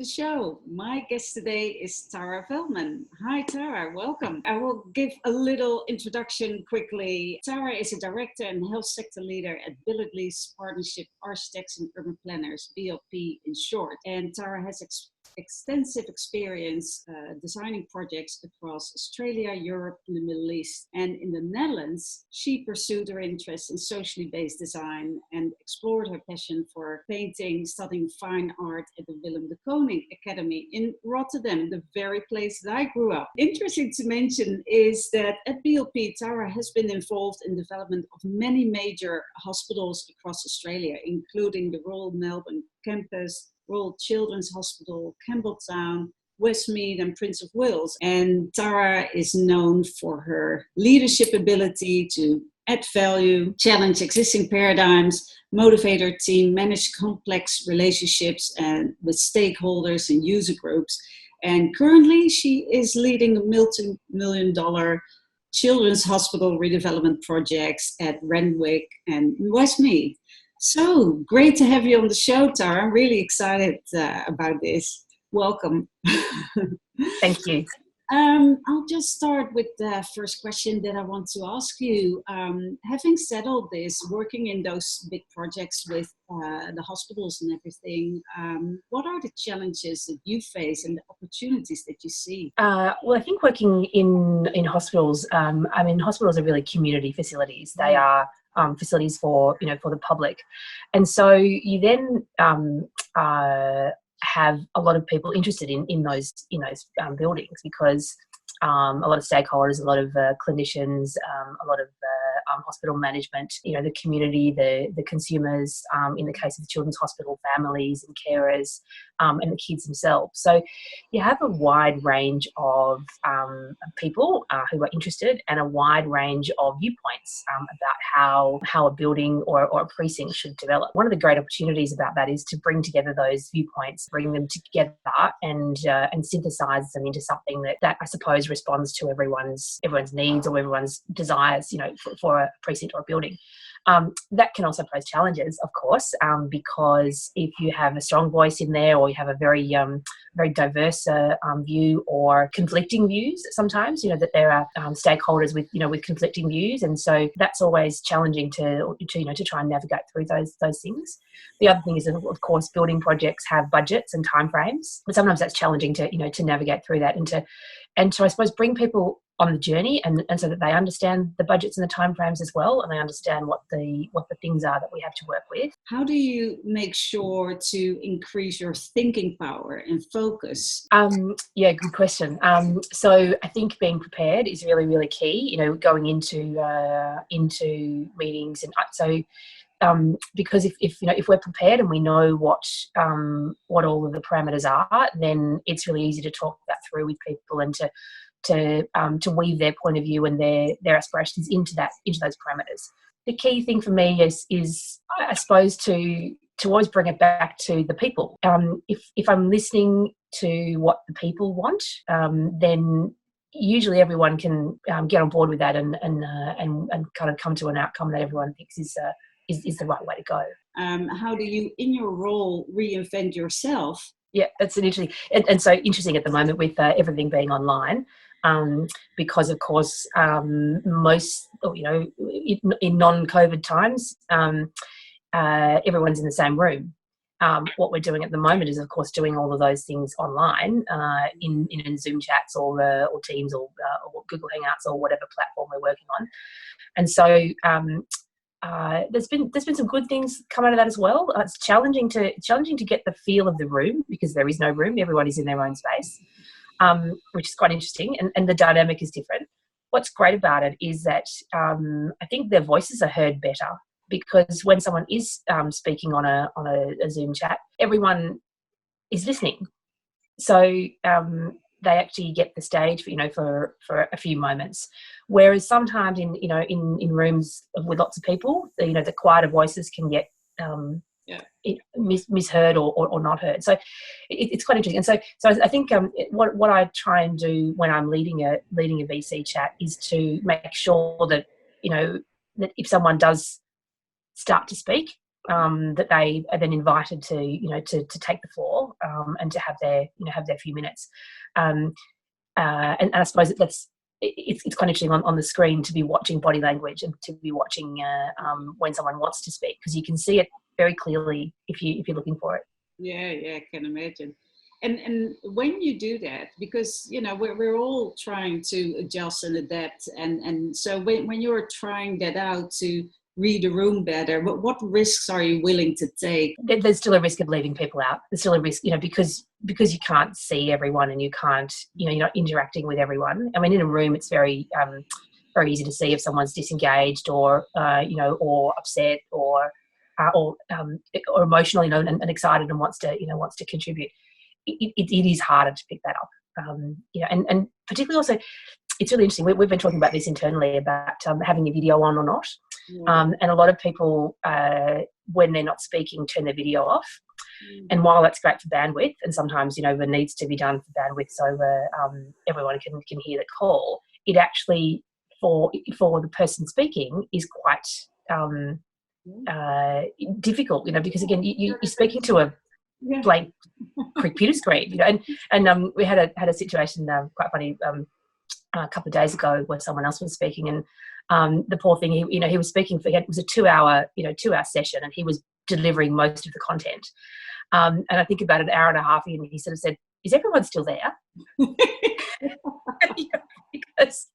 show. My guest today is Tara Veldman. Hi, Tara. Welcome. I will give a little introduction quickly. Tara is a director and health sector leader at Billard Lease Partnership Architects and Urban Planners, BLP in short. And Tara has extensive experience designing projects across Australia, Europe, and the Middle East. And in the Netherlands, she pursued her interest in socially based design and explored her passion for painting, studying fine art at the Willem de Kooning Academy in Rotterdam, the very place that I grew up. Interesting to mention is that at BLP, Tara has been involved in development of many major hospitals across Australia, including the Royal Melbourne Campus, Royal Children's Hospital, Campbelltown, Westmead and Prince of Wales. And Tara is known for her leadership ability to add value, challenge existing paradigms, motivate her team, manage complex relationships and with stakeholders and user groups. And currently she is leading a multi-million-dollar children's hospital redevelopment projects at Randwick and Westmead. So great to have you on the show, Tara. I'm really excited about this. Welcome. Thank you. I'll just start with the first question that I want to ask you. Having said all this, working in those big projects with the hospitals and everything, what are the challenges that you face and the opportunities that you see? Well, I think working in hospitals, hospitals are really community facilities. They are facilities for the public, and so you then have a lot of people interested in those buildings because a lot of stakeholders, a lot of clinicians, a lot of hospital management, the community, the consumers, in the case of the children's hospital, families and carers, and the kids themselves. So you have a wide range of people who are interested and a wide range of viewpoints about how a building or a precinct should develop. One of the great opportunities about that is to bring together those viewpoints, bring them together and synthesize them into something that I suppose responds to everyone's needs or everyone's desires, for a precinct or a building. That can also pose challenges, of course, because if you have a strong voice in there, or you have a very diverse view or conflicting views, sometimes that there are stakeholders with conflicting views, and so that's always challenging to try and navigate through those things. The other thing is, of course, building projects have budgets and timeframes, but sometimes that's challenging to navigate through that and to I suppose bring people on the journey and so that they understand the budgets and the timeframes as well, and they understand what the things are that we have to work with. How do you make sure to increase your thinking power and focus? Yeah, good question. So I think being prepared is really, really key, going into meetings. And so because if we're prepared and we know what all of the parameters are, then it's really easy to talk that through with people and to weave their point of view and their aspirations into those parameters. The key thing for me is I suppose to always bring it back to the people. If I'm listening to what the people want, then usually everyone can get on board with that and kind of come to an outcome that everyone thinks is the right way to go. How do you, in your role, reinvent yourself? Yeah, that's an interesting and so interesting at the moment with everything being online. Because of course, most, in non-COVID times, everyone's in the same room. What we're doing at the moment is, of course, doing all of those things online in Zoom chats or Teams or Google Hangouts or whatever platform we're working on. And so there's been some good things come out of that as well. It's challenging to get the feel of the room because there is no room. Everyone is in their own space. Which is quite interesting, and the dynamic is different. What's great about it is that I think their voices are heard better because when someone is speaking on a Zoom chat, everyone is listening. So they actually get the stage for a few moments. Whereas sometimes in rooms with lots of people, the quieter voices can get misheard or not heard. So it's quite interesting. And so I think what I try and do when I'm leading a VC chat is to make sure that that if someone does start to speak, that they are then invited to, to take the floor and to have their few minutes. And I suppose it's kind of interesting on the screen to be watching body language and to be watching when someone wants to speak, because you can see it very clearly if you're looking for it. Yeah, I can imagine. And when you do that, because we're all trying to adjust and adapt, and so when you're trying that out to read the room better, what risks are you willing to take? There's still a risk of leaving people out. There's still a risk, because you can't see everyone and you can't, you're not interacting with everyone. I mean, in a room, it's very easy to see if someone's disengaged or or upset or emotional, and excited and wants to contribute. It is harder to pick that up, and particularly also, it's really interesting. We've been talking about this internally about having a video on or not. Yeah. And a lot of people, when they're not speaking, turn their video off. And while that's great for bandwidth, and sometimes, it needs to be done for bandwidth so everyone can hear the call, it actually, for the person speaking, is quite difficult, because, again, you're speaking to a blank computer screen, and we had a situation, quite funny, a couple of days ago, where someone else was speaking, and the poor thing, he was speaking it was a 2-hour session, and he was delivering most of the content, and I think about an hour and a half in, he sort of said, "Is everyone still there?" Because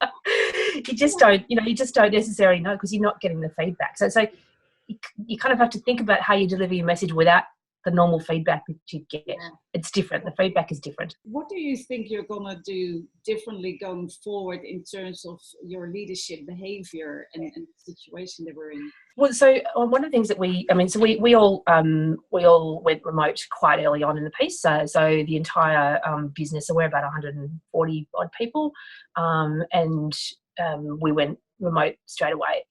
you just don't necessarily know, because you're not getting the feedback. So you kind of have to think about how you deliver your message without the normal feedback that you get. Yeah. It's different. The feedback is different. What do you think you're going to do differently going forward in terms of your leadership behavior and the situation that we're in? Well, so one of the things that we all went remote quite early on in the piece. So the entire business, so we're about 140 odd people, and we went remote straight away.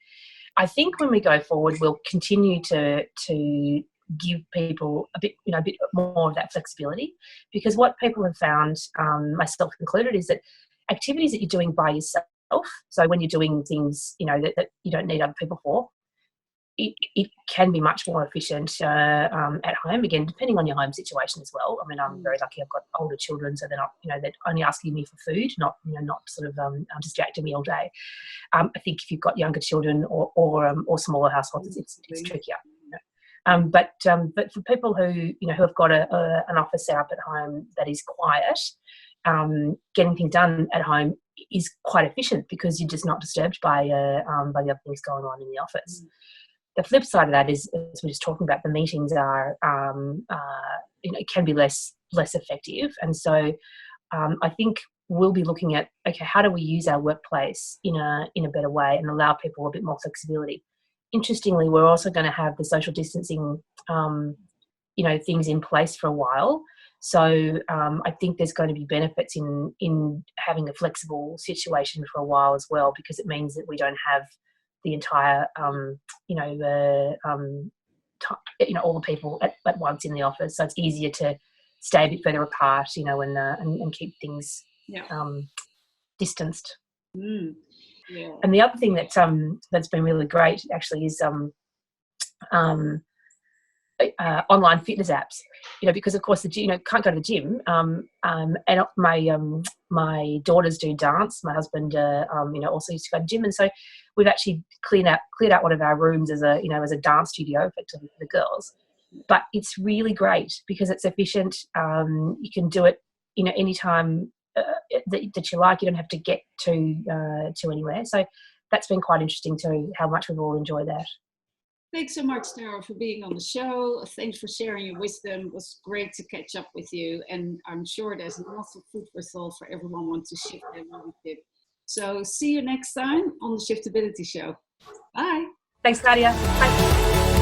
I think when we go forward, we'll continue to give people a bit more of that flexibility, because what people have found, myself included, is that activities that you're doing by yourself, so when you're doing things that you don't need other people for, it can be much more efficient at home, again depending on your home situation as well. I mean, I'm very lucky, I've got older children, so they're not they're only asking me for food, not sort of distracting me all day. I think if you've got younger children or smaller households, it's trickier. But for people who have got an office set up at home that is quiet, getting things done at home is quite efficient, because you're just not disturbed by the other things going on in the office. The flip side of that is, as we're just talking about, the meetings are can be less effective, and so I think we'll be looking at, okay, how do we use our workplace in a better way and allow people a bit more flexibility. Interestingly, we're also going to have the social distancing, things in place for a while. So I think there's going to be benefits in having a flexible situation for a while as well, because it means that we don't have the entire, all the people at once in the office. So it's easier to stay a bit further apart, and keep things distanced. Mm. Yeah. And the other thing that's been really great actually is online fitness apps. Because of course can't go to the gym. And my daughters do dance. My husband also used to go to the gym, and so we've actually cleared out one of our rooms as a dance studio effectively for the girls. But it's really great because it's efficient. You can do it anytime that you like. You don't have to get to anywhere. So that's been quite interesting too, how much we've all enjoyed that. Thanks so much, Tara, for being on the show. Thanks for sharing your wisdom. It was great to catch up with you, and I'm sure there's lots of food for thought for everyone who wants to shift their leadership. So see you next time on the Shiftability Show. Bye. Thanks, Nadia. Bye.